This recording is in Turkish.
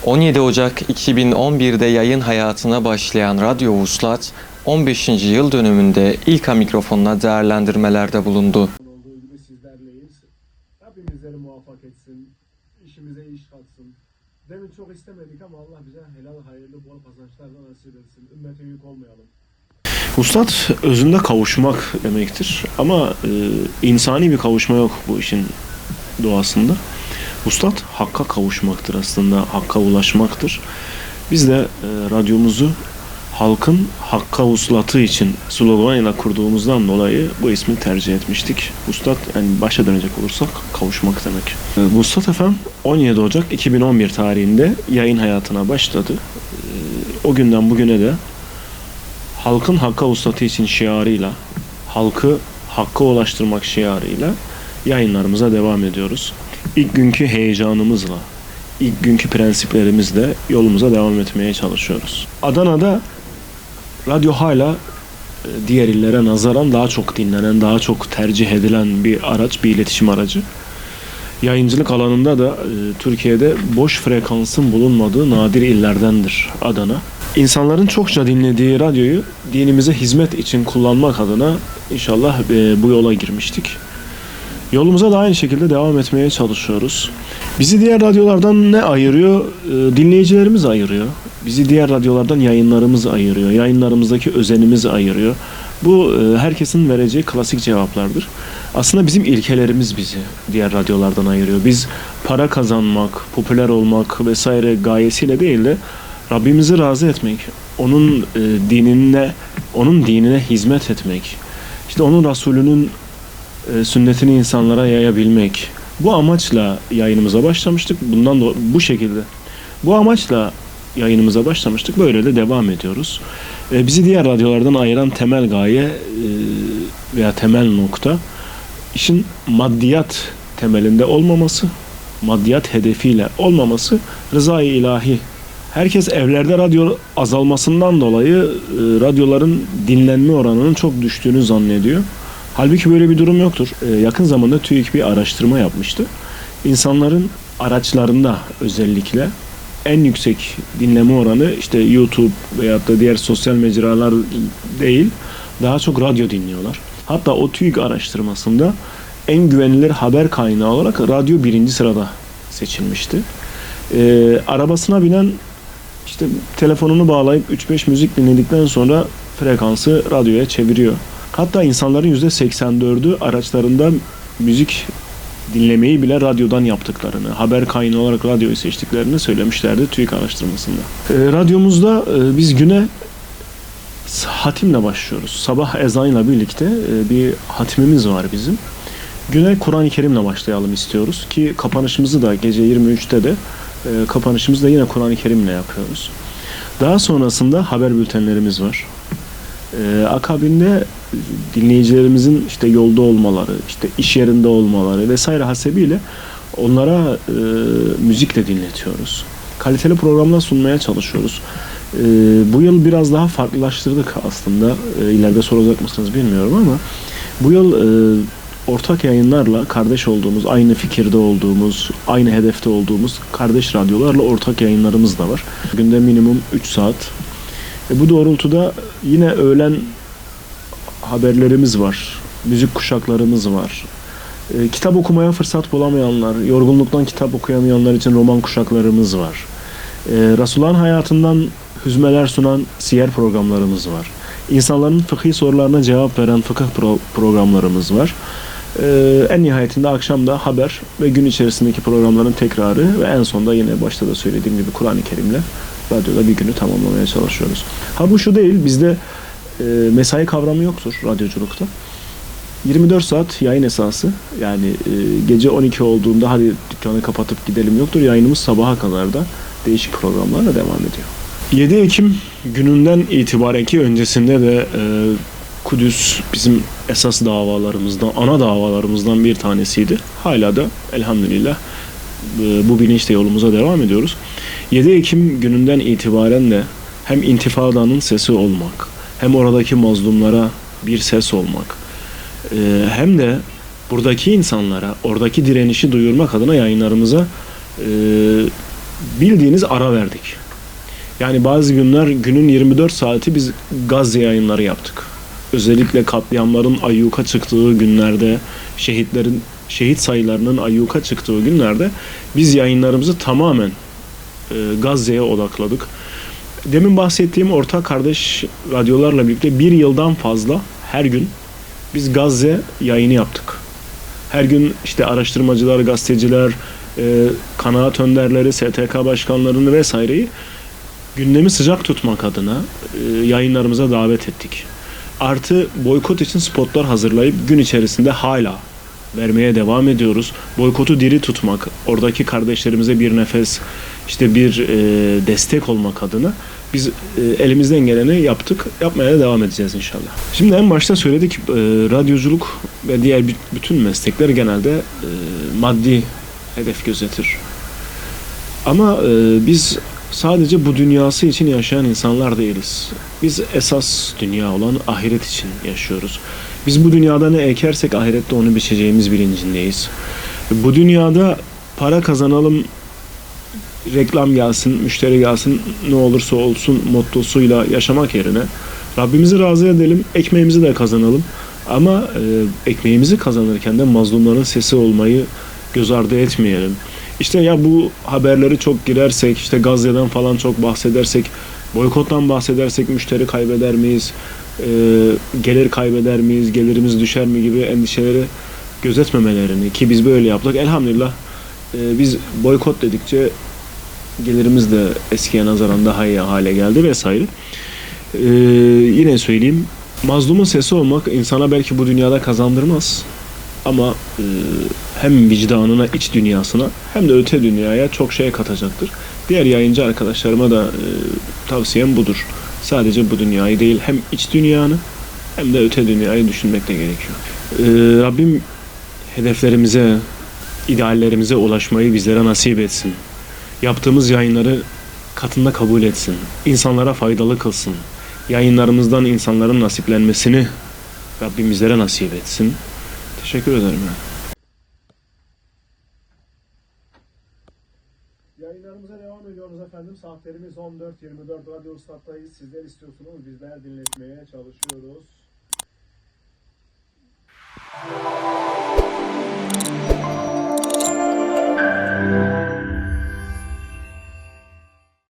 17 Ocak 2011'de yayın hayatına başlayan Radyo Vuslat, 15. yıl dönümünde İlka mikrofonuna değerlendirmelerde bulundu. Olduğu gibi sizlerleyiz. Rabbim bizleri muvaffak etsin, işimize iş katsın. Demin çok istemedik ama Allah bize helal, hayırlı, bol kazançlarla nasip etsin. Ümmete yük olmayalım. Vuslat özünde kavuşmak demektir ama insani bir kavuşma yok bu işin doğasında. Vuslat hakka kavuşmaktır aslında, hakka ulaşmaktır. Biz de radyomuzu halkın hakka vuslatı için sloganıyla kurduğumuzdan dolayı bu ismi tercih etmiştik. Vuslat, yani başa dönecek olursak kavuşmak demek. Vuslat FM 17 Ocak 2011 tarihinde yayın hayatına başladı. O günden bugüne de halkın hakka vuslatı için şiarıyla, halkı hakka ulaştırmak şiarıyla yayınlarımıza devam ediyoruz. İlk günkü heyecanımızla, ilk günkü prensiplerimizle yolumuza devam etmeye çalışıyoruz. Adana'da radyo hala diğer illere nazaran daha çok dinlenen, daha çok tercih edilen bir araç, bir iletişim aracı. Yayıncılık alanında da Türkiye'de boş frekansın bulunmadığı nadir illerdendir Adana. İnsanların çokça dinlediği radyoyu dinimize hizmet için kullanmak adına inşallah bu yola girmiştik. Yolumuza da aynı şekilde devam etmeye çalışıyoruz. Bizi diğer radyolardan ne ayırıyor? Dinleyicilerimiz ayırıyor. Bizi diğer radyolardan yayınlarımız ayırıyor. Yayınlarımızdaki özenimiz ayırıyor. Bu herkesin vereceği klasik cevaplardır. Aslında bizim ilkelerimiz bizi diğer radyolardan ayırıyor. Biz para kazanmak, popüler olmak vesaire gayesiyle değil de Rabbimizi razı etmek, onun dinine hizmet etmek, işte onun Resulünün sünnetini insanlara yayabilmek. Bu amaçla yayınımıza başlamıştık. Bundan da bu şekilde. Bu amaçla yayınımıza başlamıştık. Böyle de devam ediyoruz. Bizi diğer radyolardan ayıran temel gaye veya temel nokta işin maddiyat temelinde olmaması, maddiyat hedefiyle olmaması, rızayı ilahi. Herkes evlerde radyo azalmasından dolayı radyoların dinlenme oranının çok düştüğünü zannediyor. Halbuki böyle bir durum yoktur. Yakın zamanda TÜİK bir araştırma yapmıştı. İnsanların araçlarında özellikle en yüksek dinleme oranı işte YouTube veyahut da diğer sosyal mecralar değil, daha çok radyo dinliyorlar. Hatta o TÜİK araştırmasında en güvenilir haber kaynağı olarak radyo 1. sırada seçilmişti. Arabasına binen işte telefonunu bağlayıp 3-5 müzik dinledikten sonra frekansı radyoya çeviriyor. Hatta insanların %84'ü araçlarında müzik dinlemeyi bile radyodan yaptıklarını, haber kaynağı olarak radyoyu seçtiklerini söylemişlerdi TÜİK araştırmasında. Radyomuzda biz güne hatimle başlıyoruz. Sabah ezanıyla birlikte bir hatimimiz var bizim. Güne Kur'an-ı Kerim'le başlayalım istiyoruz ki kapanışımızı da gece 23'te de kapanışımızı da yine Kur'an-ı Kerim'le yapıyoruz. Daha sonrasında haber bültenlerimiz var. Akabinde dinleyicilerimizin işte yolda olmaları, işte iş yerinde olmaları vesaire hasebiyle onlara müzikle dinletiyoruz. Kaliteli programlar sunmaya çalışıyoruz. Bu yıl biraz daha farklılaştırdık aslında. İleride soracak mısınız bilmiyorum ama bu yıl ortak yayınlarla kardeş olduğumuz, aynı fikirde olduğumuz, aynı hedefte olduğumuz kardeş radyolarla ortak yayınlarımız da var. Günde minimum 3 saat. Bu doğrultuda yine öğlen haberlerimiz var, müzik kuşaklarımız var. Kitap okumaya fırsat bulamayanlar, yorgunluktan kitap okuyamayanlar için roman kuşaklarımız var. Resulullah'ın hayatından hüzmeler sunan siyer programlarımız var. İnsanların fıkhi sorularına cevap veren fıkıh programlarımız var. En nihayetinde akşam da haber ve gün içerisindeki programların tekrarı ve en sonda yine başta da söylediğim gibi Kur'an-ı Kerim'le radyoda bir günü tamamlamaya çalışıyoruz. Ha bu şu değil, bizde mesai kavramı yoktur radyoculukta. 24 saat yayın esası, yani gece 12 olduğunda hadi dükkanı kapatıp gidelim yoktur. Yayınımız sabaha kadar da değişik programlarla devam ediyor. 7 Ekim gününden itibaren ki öncesinde de Kudüs bizim esas davalarımızdan, ana davalarımızdan bir tanesiydi. Hala da elhamdülillah bu bilinçle yolumuza devam ediyoruz. 7 Ekim gününden itibaren de hem intifadanın sesi olmak, hem oradaki mazlumlara bir ses olmak, hem de buradaki insanlara, oradaki direnişi duyurmak adına yayınlarımıza bildiğiniz ara verdik. Yani bazı günler günün 24 saati biz Gazze yayınları yaptık. Özellikle katliamların ayyuka çıktığı günlerde, şehit sayılarının ayyuka çıktığı günlerde biz yayınlarımızı tamamen Gazze'ye odakladık. Demin bahsettiğim ortak kardeş radyolarla birlikte bir yıldan fazla her gün biz Gazze yayını yaptık. Her gün işte araştırmacılar, gazeteciler, kanaat önderleri, STK başkanlarını vesaireyi gündemi sıcak tutmak adına yayınlarımıza davet ettik. Artı boykot için spotlar hazırlayıp gün içerisinde hala vermeye devam ediyoruz. Boykotu diri tutmak, oradaki kardeşlerimize bir nefes, işte bir destek olmak adına biz elimizden geleni yaptık. Yapmaya da devam edeceğiz inşallah. Şimdi en başta söyledik, radyoculuk ve diğer bütün meslekler genelde maddi hedef gözetir. Ama biz sadece bu dünyası için yaşayan insanlar değiliz. Biz esas dünya olan ahiret için yaşıyoruz. Biz bu dünyada ne ekersek ahirette onu biçeceğimiz bilincindeyiz. Bu dünyada para kazanalım, reklam gelsin, müşteri gelsin, ne olursa olsun mottosuyla yaşamak yerine Rabbimizi razı edelim, ekmeğimizi de kazanalım. Ama ekmeğimizi kazanırken de mazlumların sesi olmayı göz ardı etmeyelim. İşte ya bu haberleri çok girersek, işte Gazze'den falan çok bahsedersek, boykottan bahsedersek müşteri kaybeder miyiz, gelir kaybeder miyiz, gelirimiz düşer mi gibi endişeleri gözetmemelerini, ki biz böyle yaptık. Elhamdülillah biz boykot dedikçe gelirimiz de eskiye nazaran daha iyi hale geldi vesaire. Yine söyleyeyim, mazlumun sesi olmak insana belki bu dünyada kazandırmaz. Ama hem vicdanına, iç dünyasına hem de öte dünyaya çok şey katacaktır. Diğer yayıncı arkadaşlarıma da tavsiyem budur. Sadece bu dünyayı değil, hem iç dünyanı hem de öte dünyayı düşünmek de gerekiyor. Rabbim hedeflerimize, ideallerimize ulaşmayı bizlere nasip etsin. Yaptığımız yayınları katında kabul etsin. İnsanlara faydalı kılsın. Yayınlarımızdan insanların nasiplenmesini Rabbim bizlere nasip etsin. Teşekkür ederim. Yayınlarımıza devam ediyoruz efendim. Saatlerimiz 14.24, Radyo Ustad'dayız. Sizler istiyorsunuz, bizler dinletmeye çalışıyoruz.